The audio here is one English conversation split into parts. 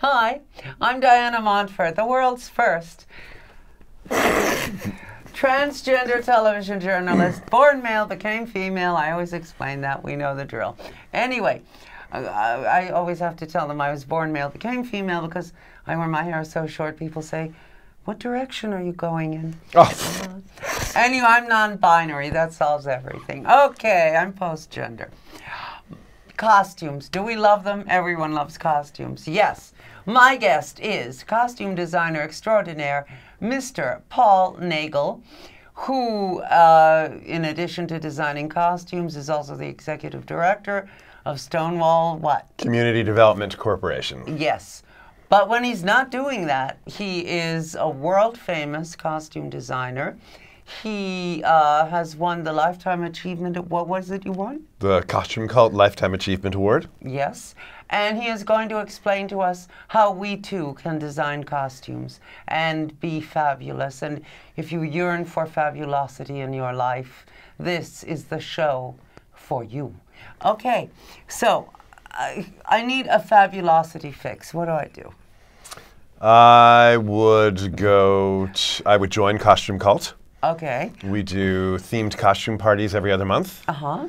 Hi, I'm Diana Montford, the world's first transgender television journalist. Born male, became female. I always explain that. We know the drill. Anyway, I always have to tell them I was born male, became female because I wear my hair so short. People say, "What direction are you going in?" Oh. Anyway, I'm non-binary. That solves everything. Okay, I'm post-gender. Costumes. Do we love them? Everyone loves costumes. Yes. My guest is costume designer extraordinaire, Mr. Paul Nagle, who, in addition to designing costumes, is also the executive director of Stonewall, what? Community Development Corporation. Yes. But when he's not doing that, he is a world-famous costume designer. He has won the Lifetime Achievement. What was it you won? The Costume Cult Lifetime Achievement Award. Yes. And he is going to explain to us how we too can design costumes and be fabulous. And if you yearn for fabulosity in your life, this is the show for you. Okay, so I need a fabulosity fix. What do I do? I would join Costume Cult. Okay. We do themed costume parties every other month. Uh-huh.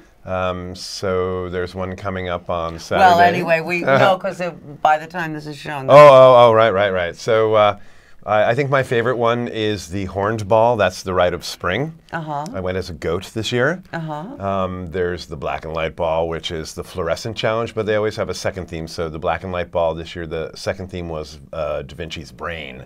So there's one coming up on Saturday. Well, anyway, we know because by the time this is shown. Right. So I think my favorite one is the Horned Ball. That's the Rite of Spring. Uh-huh. I went as a goat this year. Uh-huh. There's the Black and Light Ball, which is the fluorescent challenge, but they always have a second theme. So the Black and Light Ball this year, the second theme was Da Vinci's brain.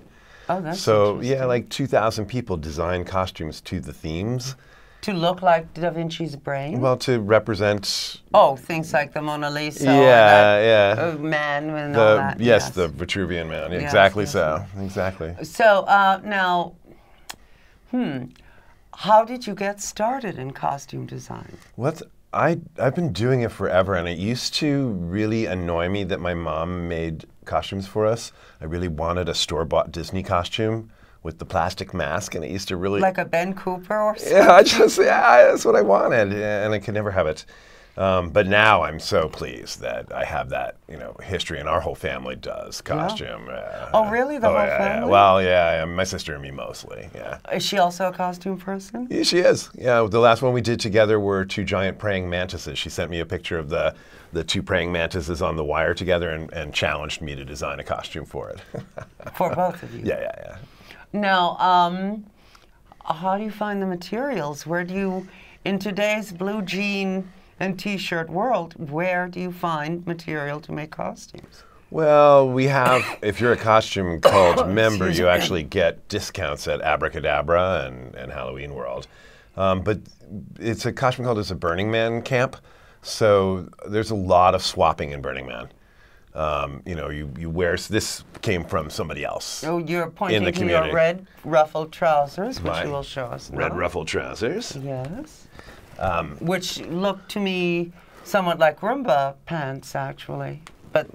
Oh, that's so yeah, like 2,000 people design costumes to the themes. To look like Da Vinci's brain? Well, to represent... Oh, things like the Mona Lisa. Yeah. Man and all that. Yes, the Vitruvian Man. Yes, exactly so. Exactly. So now, how did you get started in costume design? I've been doing it forever, and it used to really annoy me that my mom made costumes for us. I really wanted a store-bought Disney costume with the plastic mask, and it used to really... Like a Ben Cooper or something? Yeah, that's what I wanted, and I could never have it. But now I'm so pleased that I have that, history, and our whole family does costume. Yeah. Oh, really? The whole family? Yeah. Well, yeah, my sister and me mostly, yeah. Is she also a costume person? Yeah, she is. Yeah, the last one we did together were 2 giant praying mantises. She sent me a picture of the 2 praying mantises on the wire together and challenged me to design a costume for it. For both of you? Yeah. Now, how do you find the materials? Where do you, in today's blue jean and t-shirt world, where do you find material to make costumes? Well, we have, if you're a Costume Cult member, you actually get discounts at Abracadabra and Halloween World. But it's a Costume Cult is a Burning Man camp, so there's a lot of swapping in Burning Man. You wear, this came from somebody else. Oh, you're pointing in the to community. your red ruffled trousers, which you will show us now. Red ruffled trousers. Yes. Which look to me somewhat like Roomba pants, actually. But,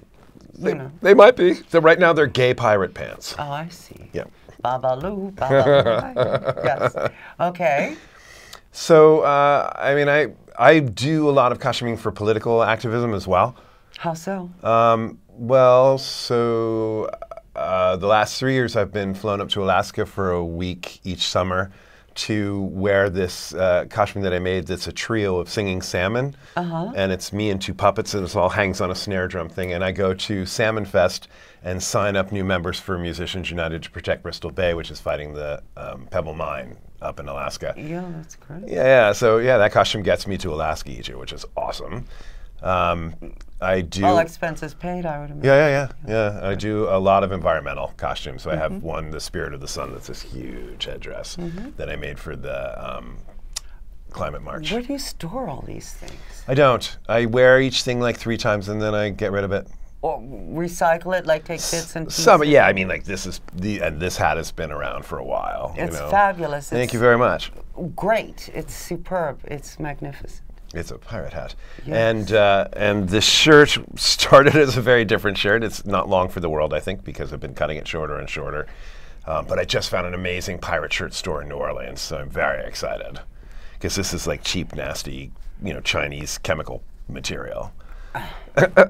They might be. So right now they're gay pirate pants. Oh, I see. Yeah. Babaloo, babaloo. Yes. Okay. So, I do a lot of costuming for political activism as well. How so? The last 3 years I've been flown up to Alaska for a week each summer to wear this costume that I made that's a trio of singing salmon. And it's me and 2 puppets, and it all hangs on a snare drum thing. And I go to Salmon Fest and sign up new members for Musicians United to Protect Bristol Bay, which is fighting the Pebble Mine up in Alaska. Yeah, that's great. Yeah, so that costume gets me to Alaska each year, which is awesome. I do... All expenses paid, I would imagine. Yeah. I do a lot of environmental costumes. So I have one, the Spirit of the Sun, that's this huge headdress that I made for the Climate March. Where do you store all these things? I don't. I wear each thing like 3 times and then I get rid of it. Or recycle it, like take bits and pieces? Yeah, I mean, like this hat has been around for a while. It's fabulous. Thank you very much. Great. It's superb. It's magnificent. It's a pirate hat. Yes. And this shirt started as a very different shirt. It's not long for the world, I think, because I've been cutting it shorter and shorter. But I just found an amazing pirate shirt store in New Orleans, so I'm very excited. Because this is like cheap, nasty, Chinese chemical material.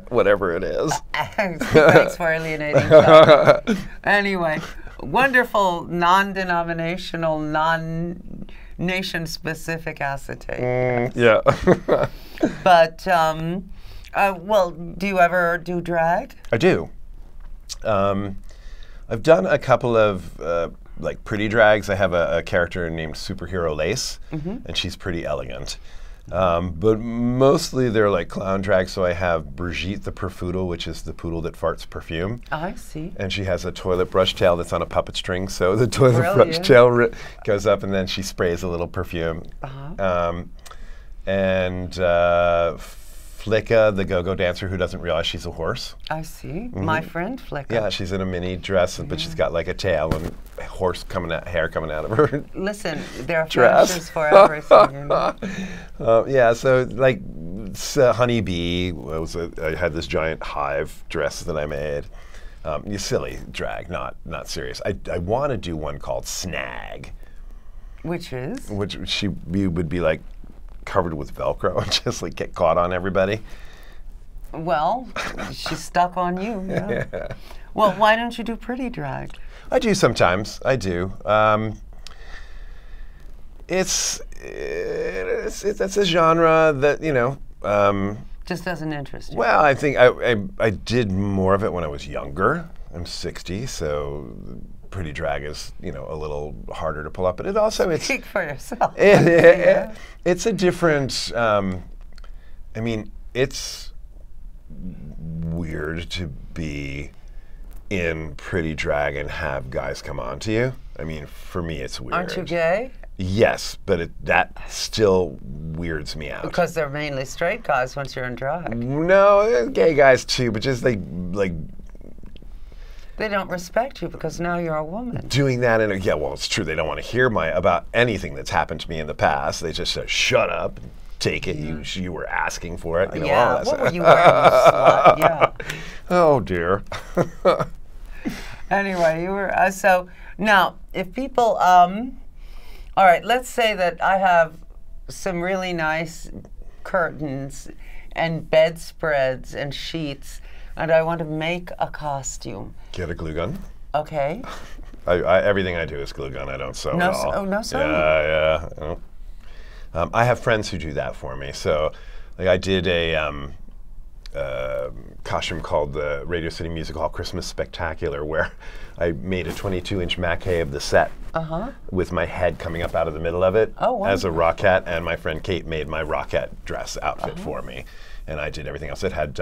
whatever it is. Thanks for alienating Chuck. Anyway, wonderful non-denominational, non-nation-specific acetate. Yeah. But, well, do you ever do drag? I do. I've done a couple of like pretty drags. I have a character named Superhero Lace, and she's pretty elegant. But mostly they're like clown drags. So I have Brigitte the Perfoodle, which is the poodle that farts perfume. I see. And she has a toilet brush tail that's on a puppet string. So the toilet brush tail goes up, and then she sprays a little perfume. And Flicka, the go-go dancer who doesn't realize she's a horse. I see. My friend Flicka. Yeah, she's in a mini dress, but she's got like a tail and hair coming out of her. Listen, there are dress. fetishes for everything. You know? Yeah, so like Honeybee I had this giant hive dress that I made. You silly drag, not serious. I want to do one called Snag. Which is? Which you would be like covered with Velcro and just like get caught on everybody. Well, she's stuck on you. Yeah. Well, why don't you do pretty drag? I do sometimes. I do. It's a genre that, you know. Just doesn't interest you. Well, I think I did more of it when I was younger. I'm 60, so pretty drag is, you know, a little harder to pull up. But it also Speak for yourself. It's a different. I mean, it's weird to be in pretty drag and have guys come on to you. I mean, for me, it's weird. Aren't you gay? Yes, but that still weirds me out. Because they're mainly straight guys once you're in drag. No, gay guys too, but just like they don't respect you because now you're a woman. Doing that well, it's true. They don't want to hear about anything that's happened to me in the past. They just say, "Shut up, take it. You were asking for it." You know, all that what were you wearing, you slut? Yeah. Oh dear. Anyway, you were so now if people all right, let's say that I have some really nice curtains and bedspreads and sheets, and I want to make a costume. Get a glue gun. Okay. Everything I do is glue gun. I don't sew at all. Oh, no sewing. Yeah. I have friends who do that for me. So, like, I did a costume called the Radio City Music Hall Christmas Spectacular, where I made a 22-inch maquette of the set with my head coming up out of the middle of it as a Rockette, and my friend Kate made my Rockette dress outfit for me, and I did everything else. It had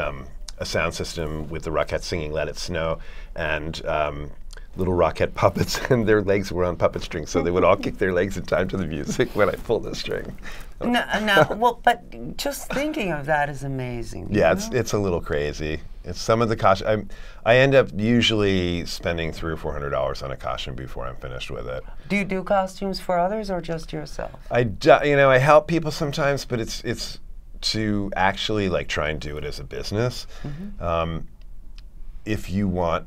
a sound system with the Rockettes singing "Let It Snow," and little Rockette puppets, and their legs were on puppet strings, so they would all kick their legs in time to the music when I pulled the string. No, well, but just thinking of that is amazing. Yeah, it's a little crazy. It's some of the costume. I end up usually spending $300 or $400 on a costume before I'm finished with it. Do you do costumes for others or just yourself? I help people sometimes, but it's to actually like try and do it as a business. If you want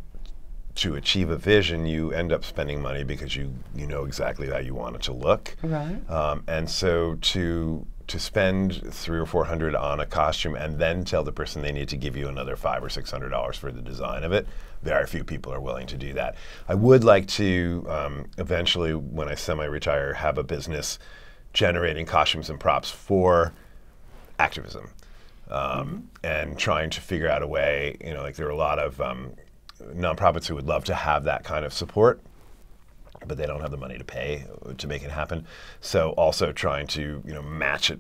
to achieve a vision, you end up spending money because you know exactly how you want it to look. Right. And so to spend $300 or $400 on a costume and then tell the person they need to give you another $500 or $600 for the design of it, very few people are willing to do that. I would like to eventually, when I semi-retire, have a business generating costumes and props for activism, and trying to figure out a way. You know, like there are a lot of nonprofits who would love to have that kind of support, but they don't have the money to pay to make it happen. So also trying to match it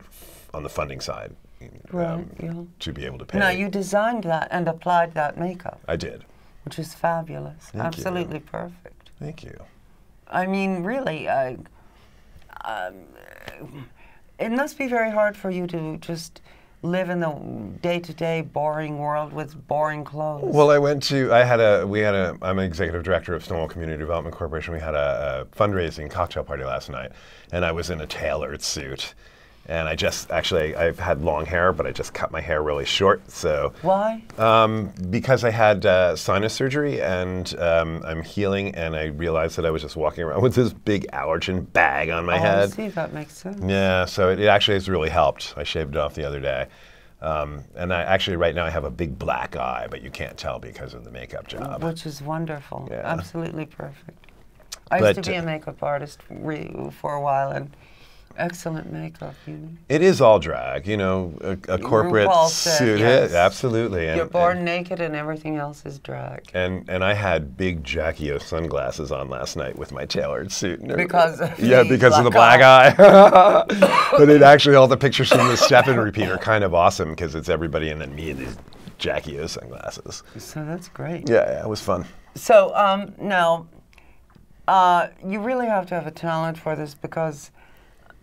on the funding side, to be able to pay. Now you designed that and applied that makeup. I did, which is fabulous. Absolutely perfect. Thank you. I mean, really, it must be very hard for you to just live in the day-to-day boring world with boring clothes. Well, I'm an executive director of Stonewall Community Development Corporation. We had a fundraising cocktail party last night, and I was in a tailored suit. And I've had long hair, but I just cut my hair really short. So why? Because I had sinus surgery, and I'm healing, and I realized that I was just walking around with this big allergen bag on my head. I see, that makes sense. Yeah, so it actually has really helped. I shaved it off the other day. And actually right now I have a big black eye, but you can't tell because of the makeup job. Which is wonderful. Yeah. Absolutely perfect. I used to be a makeup artist for a while, and excellent makeup. It is all drag, you know, a corporate suit. Yes. Absolutely. You're born naked and everything else is drag. And I had big Jackie O sunglasses on last night with my tailored suit. Because of because of the black eye. But actually all the pictures from the step and repeat are kind of awesome because it's everybody and then me in these Jackie O sunglasses. So that's great. Yeah, it was fun. So now, you really have to have a talent for this, because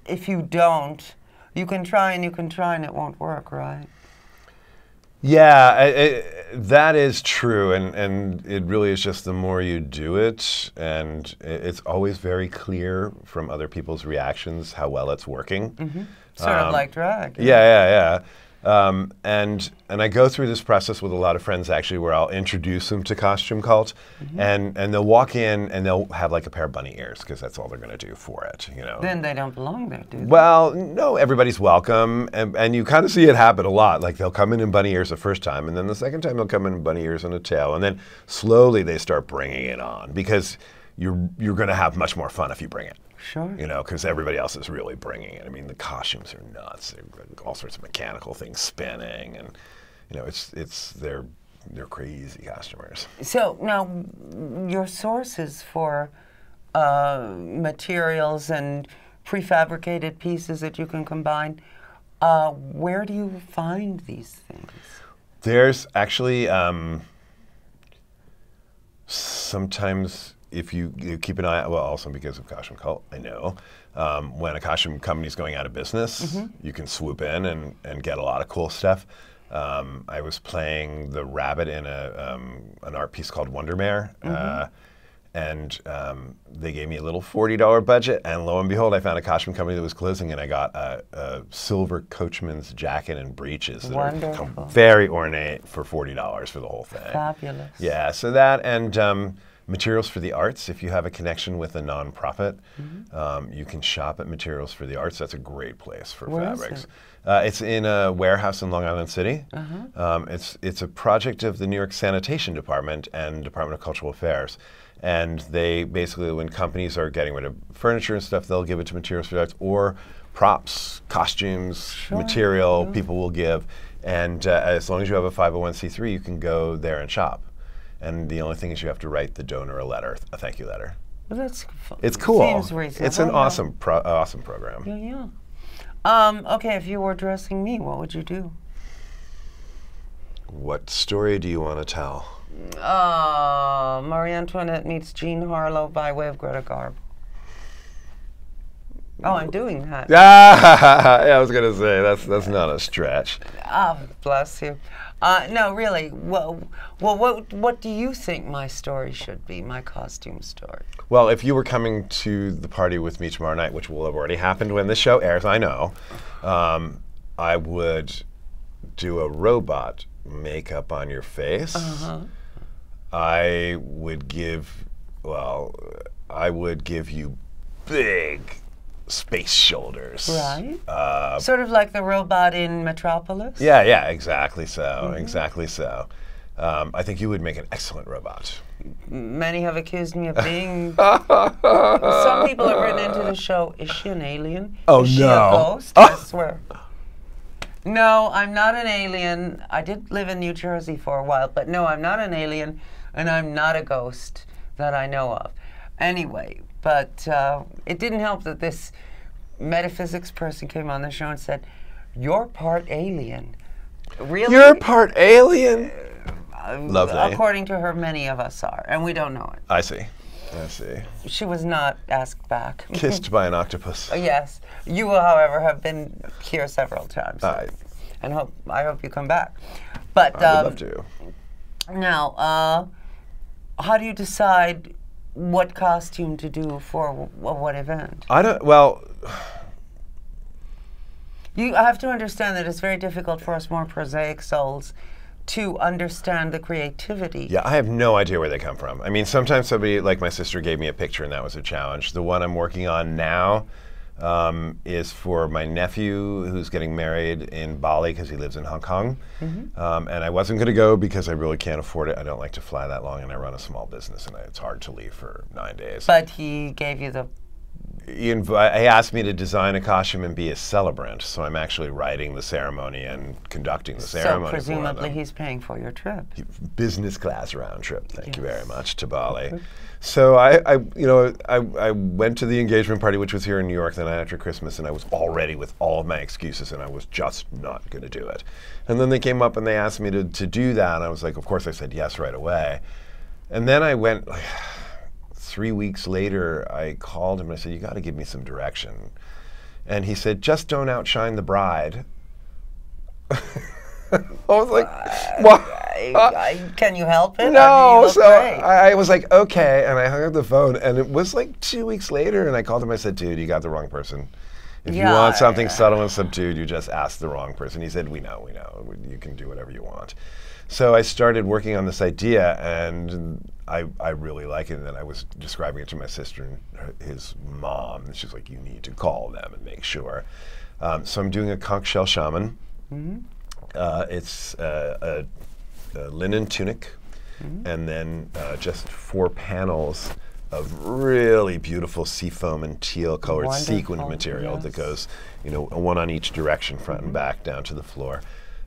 if you don't, you can try and it won't work, right? Yeah, that is true, and it really is just the more you do it, and it's always very clear from other people's reactions how well it's working. Mm-hmm. Sort of like drag. Yeah. And I go through this process with a lot of friends actually, where I'll introduce them to Costume Cult, and they'll walk in and they'll have like a pair of bunny ears because that's all they're going to do for it, you know. Then they don't belong there, do they? Well, no, everybody's welcome, and you kind of see it happen a lot. Like they'll come in bunny ears the first time, and then the second time they'll come in bunny ears and a tail, and then slowly they start bringing it on because you're going to have much more fun if you bring it. Sure. You know, because everybody else is really bringing it. I mean, the costumes are nuts. They're all sorts of mechanical things spinning, and you know, they're crazy costumers. So now, your sources for materials and prefabricated pieces that you can combine, where do you find these things? There's actually sometimes. If you keep an eye out, well, also because of Costume Cult, I know, when a costume company is going out of business, you can swoop in and get a lot of cool stuff. I was playing the rabbit in an art piece called Wonder Mare, and they gave me a little $40 budget, and lo and behold, I found a costume company that was closing, and I got a silver coachman's jacket and breeches that are very ornate for $40 for the whole thing. Fabulous. Yeah, so that and Materials for the Arts. If you have a connection with a nonprofit, you can shop at Materials for the Arts. That's a great place for fabrics. It's in a warehouse in Long Island City. It's a project of the New York Sanitation Department and Department of Cultural Affairs. And they basically, when companies are getting rid of furniture and stuff, they'll give it to Materials for the Arts, or props, costumes, material people will give. And as long as you have a 501c3, you can go there and shop. And the only thing is you have to write the donor a letter, a thank you letter. Well, that's it's cool. Seems reasonable. It's an awesome program. Yeah. Okay, if you were dressing me, what would you do? What story do you want to tell? Marie Antoinette meets Jean Harlow by way of Greta Garbo. Oh, I'm doing that. Yeah, I was gonna say that's not a stretch. Oh, bless you. No, really. Well, what do you think my story should be? My costume story. Well, if you were coming to the party with me tomorrow night, which will have already happened when this show airs, I know, I would do a robot makeup on your face. I would give you big space shoulders. Right. Sort of like the robot in Metropolis? Yeah, exactly so. Exactly so. I think you would make an excellent robot. Many have accused me of being... Some people have written into the show, is she an alien? Oh, is she a ghost? I swear. No, I'm not an alien. I did live in New Jersey for a while, but no, I'm not an alien, and I'm not a ghost that I know of. Anyway, but it didn't help that this metaphysics person came on the show and said, "You're part alien." Really? You're part alien? Lovely. According to her, many of us are, and we don't know it. I see. She was not asked back. Kissed by an octopus. Yes. You, however, have been here several times. And I hope you come back. But I would love to. Now, how do you decide what costume to do for what event? You have to understand that it's very difficult for us more prosaic souls to understand the creativity. Yeah, I have no idea where they come from. I mean, sometimes somebody, like my sister, gave me a picture and that was a challenge. The one I'm working on now, is for my nephew who's getting married in Bali because he lives in Hong Kong. And I wasn't going to go because I really can't afford it. I don't like to fly that long, and I run a small business, and it's hard to leave for 9 days. But he gave you the... He asked me to design a costume and be a celebrant, so I'm actually writing the ceremony and conducting the ceremony. So presumably he's paying for your trip. Business class round trip. Thank you very much to Bali. So I went to the engagement party, which was here in New York the night after Christmas, and I was all ready with all of my excuses, and I was just not going to do it. And then they came up and they asked me to do that, and I was like, of course I said yes right away. And then I went... 3 weeks later, I called him and I said, you got to give me some direction. And he said, just don't outshine the bride. I was like, what? Can you help it? No, so I was like, okay, and I hung up the phone, and it was like 2 weeks later, and I called him, I said, dude, you got the wrong person. If you want something subtle and subdued, you just ask the wrong person. He said, we know, you can do whatever you want. So I started working on this idea, and I really like it, and then I was describing it to my sister and his mom, and she's like, you need to call them and make sure. So I'm doing a conch shell shaman. It's a linen tunic, and then just 4 panels of really beautiful seafoam and teal colored sequined material that goes, one on each direction, front and back, down to the floor.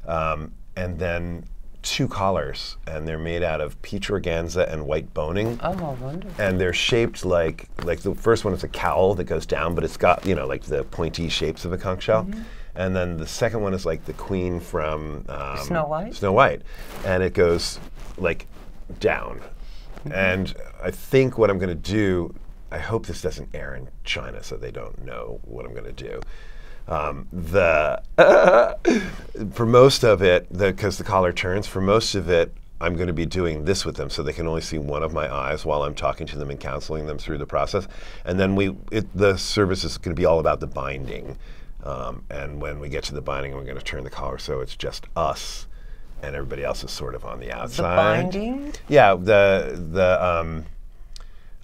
And then 2 collars, and they're made out of peach organza and white boning. Oh, wonderful. And they're shaped like the first one is a cowl that goes down, but it's got, like the pointy shapes of a conch shell. And then the second one is like the queen from Snow White? Snow White. And it goes like down. And I think what I'm going to do, I hope this doesn't air in China so they don't know what I'm going to do. For most of it, because the collar turns, for most of it, I'm going to be doing this with them so they can only see one of my eyes while I'm talking to them and counseling them through the process. And then the service is going to be all about the binding. And when we get to the binding, we're going to turn the collar so it's just us and everybody else is sort of on the outside. The binding? Yeah,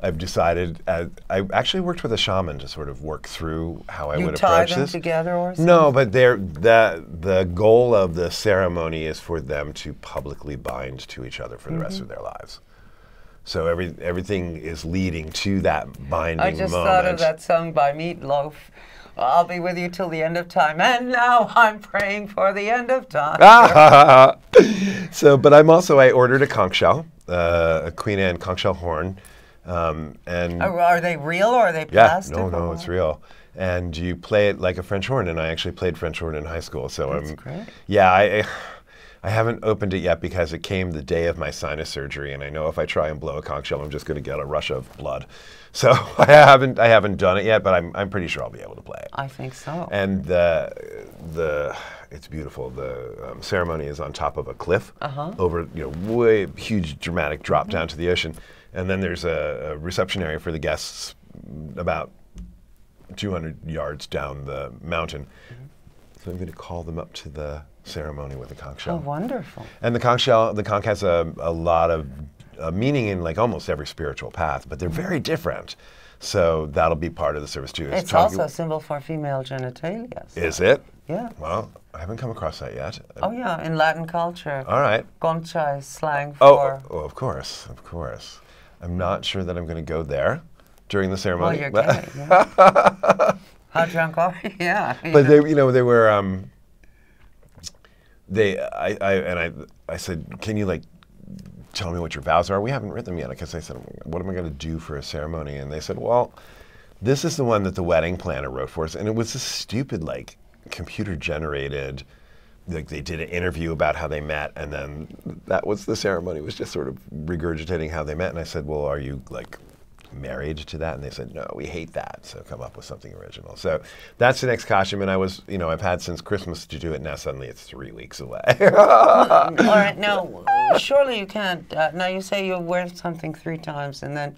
I've decided, I actually worked with a shaman to sort of work through how I would approach this. You tie them together or something? No, but the goal of the ceremony is for them to publicly bind to each other for the rest of their lives. So everything is leading to that binding moment. I just thought of that song by Meatloaf. I'll be with you till the end of time, and now I'm praying for the end of time. So, but I ordered a conch shell, a Queen Anne conch shell horn. And are they real or are they plastic? No, it's real. And you play it like a French horn, and I actually played French horn in high school. So That's great. Yeah, I haven't opened it yet because it came the day of my sinus surgery, and I know if I try and blow a conch shell, I'm just going to get a rush of blood. So I haven't done it yet, but I'm pretty sure I'll be able to play it. I think so. And it's beautiful. The ceremony is on top of a cliff over way huge dramatic drop down to the ocean. And then there's a reception area for the guests about 200 yards down the mountain. So I'm going to call them up to the ceremony with the conch shell. Oh, wonderful. And the conch has a lot of meaning in like almost every spiritual path, but they're very different. So that'll be part of the service too. It's also a symbol for female genitalia. So. Is it? Yeah. Well, I haven't come across that yet. Oh yeah, in Latin culture. All right. Concha is slang for... Oh, of course. I'm not sure that I'm going to go there during the ceremony. Well, you're gay, yeah. How drunk are you? Yeah. But they were. I said, can you like tell me what your vows are? We haven't read them yet. Because I said, what am I going to do for a ceremony? And they said, well, this is the one that the wedding planner wrote for us, and it was this stupid like computer generated. Like they did an interview about how they met, and then that was the ceremony. It was just sort of regurgitating how they met. And I said, well, are you like married to that? And they said, no, we hate that. So come up with something original. So that's the next costume. And I was, I've had since Christmas to do it. Now suddenly it's 3 weeks away. All right. Now, surely you can't. Now you say you wear something 3 times and then,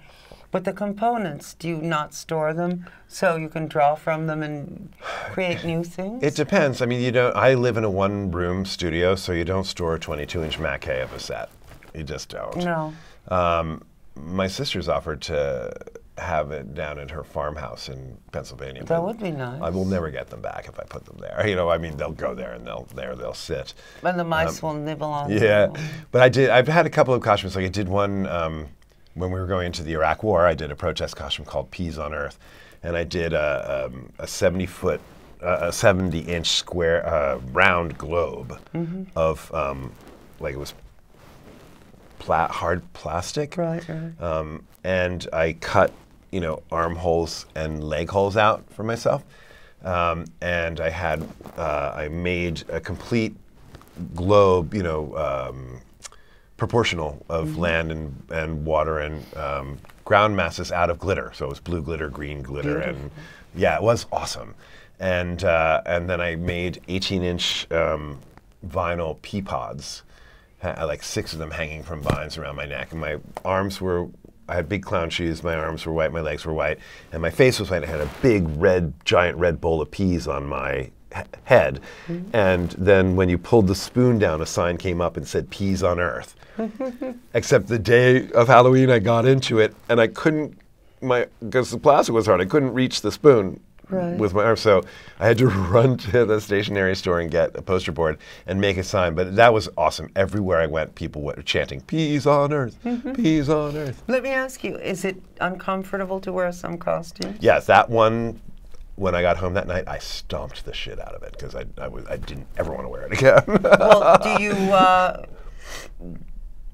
but the components, do you not store them so you can draw from them and create new things? It depends. I mean, I live in a 1-room studio, so you don't store a 22-inch maquet of a set. You just don't. No. My sisters offered to have it down at her farmhouse in Pennsylvania. That would be nice. I will never get them back if I put them there. You know, I mean, they'll go there and they'll sit. And the mice will nibble on them. Yeah, but I've had a couple of costumes. Like I did one when we were going into the Iraq War. I did a protest costume called Peas on Earth, and I did a 70-foot, a 70-inch square round globe of like it was hard plastic. Right. And I cut, you know, armholes and leg holes out for myself. And I made a complete globe, you know, proportional of land and water and ground masses out of glitter. So it was blue glitter, green glitter, and yeah, it was awesome. And then I made 18-inch vinyl pea pods, like 6 of them hanging from vines around my neck. And my arms were, I had big clown shoes, my arms were white, my legs were white, and my face was white. I had a big giant red bowl of peas on my head. And then when you pulled the spoon down, a sign came up and said, Peas on Earth. Except the day of Halloween, I got into it, and I couldn't, because the plastic was hard, I couldn't reach the spoon. With my arm, so I had to run to the stationery store and get a poster board and make a sign. But that was awesome. Everywhere I went, people were chanting, "Peas on Earth, peas on Earth." Let me ask you: is it uncomfortable to wear some costumes? Yes, that one. When I got home that night, I stomped the shit out of it because I didn't ever want to wear it again. Well, do you?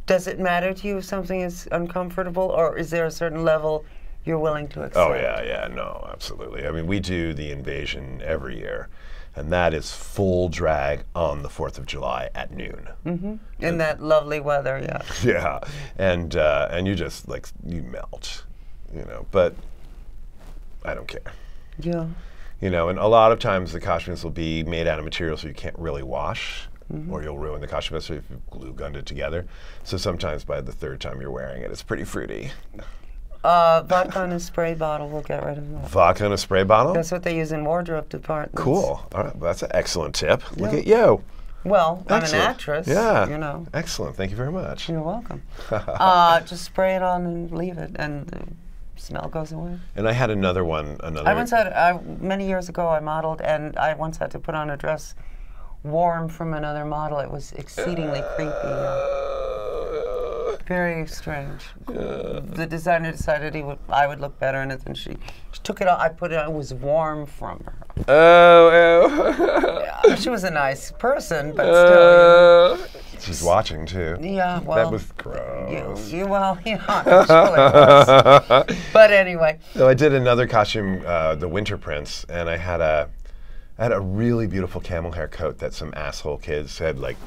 Does it matter to you if something is uncomfortable, or is there a certain level you're willing to accept? Oh yeah, no, absolutely. I mean, we do the Invasion every year, and that is full drag on the 4th of July at noon. In that lovely weather, yeah. Yeah, and you just like you melt, you know. But I don't care. Yeah. You know, and a lot of times the costumes will be made out of materials you can't really wash, or you'll ruin the costume, especially if you glue gunned it together. So sometimes by the 3rd time you're wearing it, it's pretty fruity. Vodka in a spray bottle will get rid of that. Vodka in a spray bottle? That's what they use in wardrobe departments. Cool. All right, well, that's an excellent tip. Look at you. Well, Excellent. I'm an actress. Yeah. You know. Excellent. Thank you very much. You're welcome. Just spray it on and leave it, and the smell goes away. And I had another one. I once had, many years ago, I modeled, and I once had to put on a dress warm from another model. It was exceedingly creepy. Very strange. The designer decided I would look better in it than she took it off. I put it on. It was warm from her. Oh. Yeah, she was a nice person, but still. She's watching too. Yeah, well. That was gross. Well, yeah, I'm sure it was. But anyway. So I did another costume, the Winter Prince, and I had a really beautiful camel hair coat that some asshole kids had like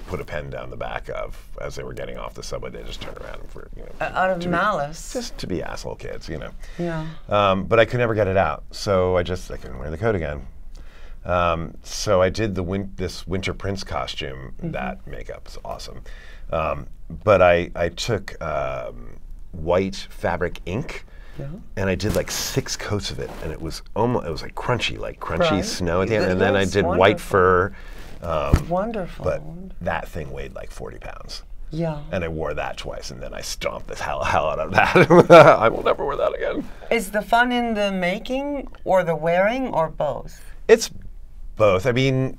put a pen down the back of as they were getting off the subway. They just turned around and for out of malice, just to be asshole kids, you know. Yeah. But I could never get it out, so I couldn't wear the coat again. So I did this Winter Prince costume. That makeup is awesome. But I took white fabric ink. Yeah. And I did like 6 coats of it, and it was like crunchy snow at the end. And then I did white fur. Wonderful. But that thing weighed like 40 pounds. Yeah. And I wore that twice, and then I stomped the hell out of that. I will never wear that again. Is the fun in the making, or the wearing, or both? It's both. I mean,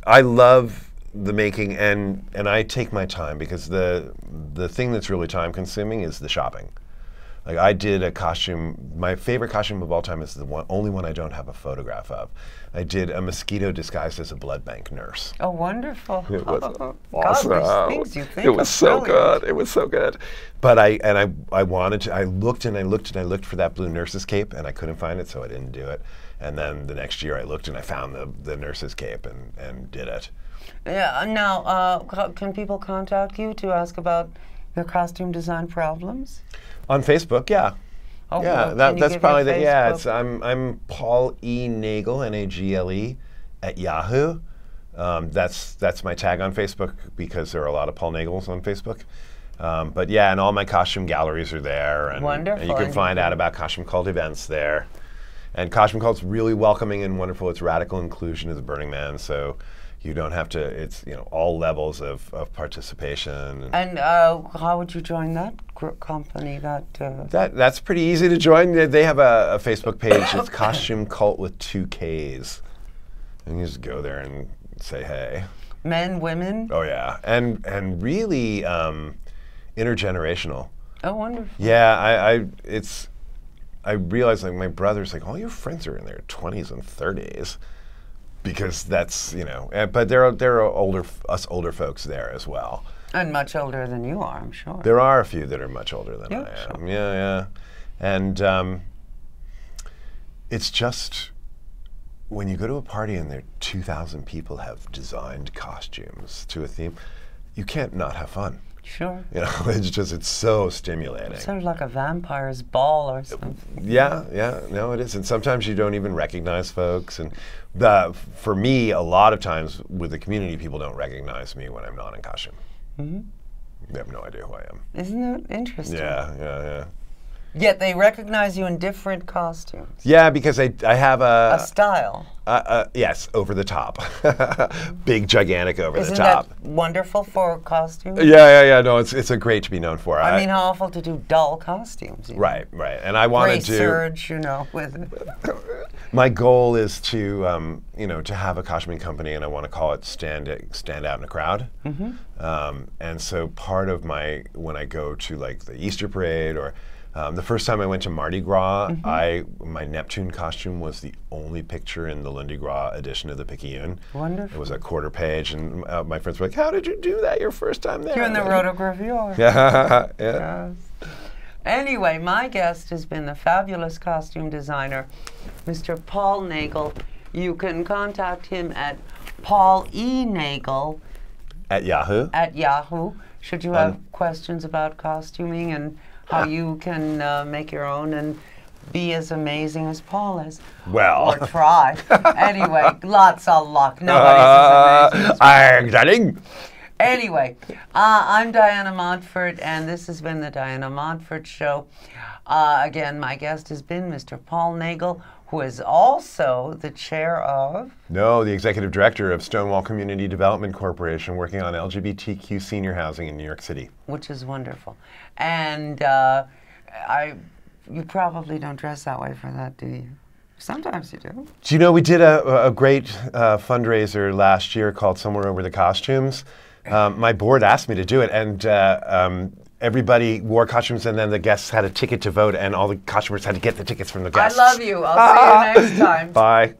I love the making, and I take my time, because the thing that's really time consuming is the shopping. Like I did a costume, my favorite costume of all time is the only one I don't have a photograph of. I did a mosquito disguised as a blood bank nurse. Oh, wonderful. It was awesome. God, these things you think it was so brilliant. good. It was so good. But I wanted to, I looked and I looked and I looked for that blue nurse's cape, and I couldn't find it, so I didn't do it. And then the next year I looked and I found the nurse's cape and did it. Yeah, now, can people contact you to ask about your costume design problems? On Facebook, yeah. Oh, yeah, well, that's probably the, yeah. Facebook? It's I'm Paul E. Nagle, Nagle, at Yahoo. That's my tag on Facebook, because there are a lot of Paul Nagles on Facebook. But yeah, and all my costume galleries are there, and, wonderful. And you can find out about Costume Cult events there. And Costume Cult's really welcoming and wonderful. It's radical inclusion as a Burning Man, so You don't have to. It's all levels of participation. And how would you join that company? That's pretty easy to join. They have a Facebook page. It's Costume Cult with 2 Ks, and you just go there and say hey. Men, women. Oh yeah, and really intergenerational. Oh, wonderful. Yeah, I realized, like, my brother's like, all your friends are in their 20s and 30s, because that's, but there are older folks there as well. And much older than you are, I'm sure. There are a few that are much older than I am. Sure. Yeah. And it's just, when you go to a party and 2,000 people have designed costumes to a theme, you can't not have fun. Sure. It's so stimulating. Sort of like a vampire's ball or something. Yeah, no, it is. And sometimes you don't even recognize folks. And for me, a lot of times with the community, people don't recognize me when I'm not in costume. Mm-hmm. They have no idea who I am. Isn't that interesting? Yeah. Yet they recognize you in different costumes. Yeah, because I have a style. Yes, over the top. Big, gigantic over the top. Isn't that wonderful for costumes? Yeah. No, it's a great to be known for. I mean, how awful to do dull costumes. Right. And I wanted to surge, with it. My goal is to to have a costuming company, and I want to call it stand out in a crowd. Mm-hmm. And so part of when I go to like the Easter parade or the first time I went to Mardi Gras, mm-hmm. My Neptune costume was the only picture in the Lundi Gras edition of the Picayune. Wonderful. It was a quarter page, and my friends were like, "How did you do that your first time there?" You're in the rotogravure. Yeah. Yes. Anyway, my guest has been the fabulous costume designer, Mr. Paul Nagle. You can contact him at Paul E. Nagle. At Yahoo. At Yahoo. Should you have questions about costuming and how you can make your own and be as amazing as Paul is. Well. Or try. Anyway, lots of luck. Nobody's as amazing as I'm darling. Anyway, I'm Diana Montford, and this has been the Diana Montford Show. Again, my guest has been Mr. Paul Nagle, who is also the chair of... No, the executive director of Stonewall Community Development Corporation, working on LGBTQ senior housing in New York City. Which is wonderful. And you probably don't dress that way for that, do you? Sometimes you do. Do you know, we did a great fundraiser last year called Somewhere Over the Costumes. My board asked me to do it, and everybody wore costumes, and then the guests had a ticket to vote, and all the costumers had to get the tickets from the guests. I love you. I'll see you next time. Bye.